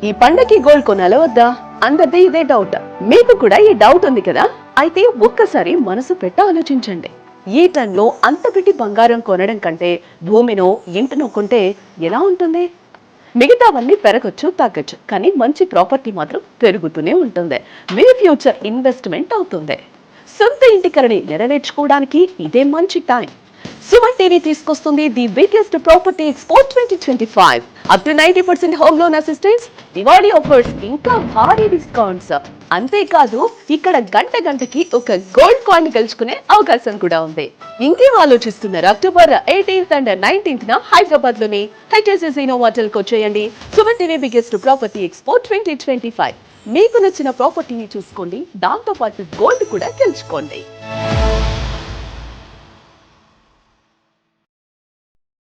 ఈ పండకి గోల్డ్ కొనాలో వద్దా? అందరిది ఇదే డౌట్. మీకు కూడా ఈ డౌట్ ఉంది కదా? అయితే ఒక్కసారి మనసు పెట్టి ఆలోచించండి. ఈ టైంలో అంత పెట్టి బంగారం కొనడం కంటే భూమినో ఇంటినో కొంటే ఎలా ఉంటుంది? మిగతావన్నీ పెరగచ్చు తగ్గచ్చు, కానీ మంచి ప్రాపర్టీ మాత్రం పెరుగుతూనే ఉంటుంది. మీ ఫ్యూచర్ ఇన్వెస్ట్మెంట్ అవుతుంది. సొంత ఇంటి కలని నెరవేర్చుకోవడానికి ఇదే మంచి టైం. సుమన్ టీవీ తీసుకొస్తుంది the biggest property expo 2025. Up to 90% home loan assistance, Diwali offers, ఇంకా భారీ డిస్కౌంట్స్. అంతేకాదు ఇక్కడ గంటకి ఒక గోల్డ్ కాయిన్ గెలుచుకునే అవకాశం కూడా ఉంది. ఇంకేం ఆలోచిస్తున్నారు? October 18th and 19th Hyderabad లోని హెచ్ఎస్ఎస్ఈనో హోటల్ కు వచ్చేయండి. Suman TV biggest property expo 2025. మీకు నచ్చిన ప్రాపర్టీని చూసుకోండి, దాంతో పాటు గోల్డ్ కూడా గెలుచుకోండి.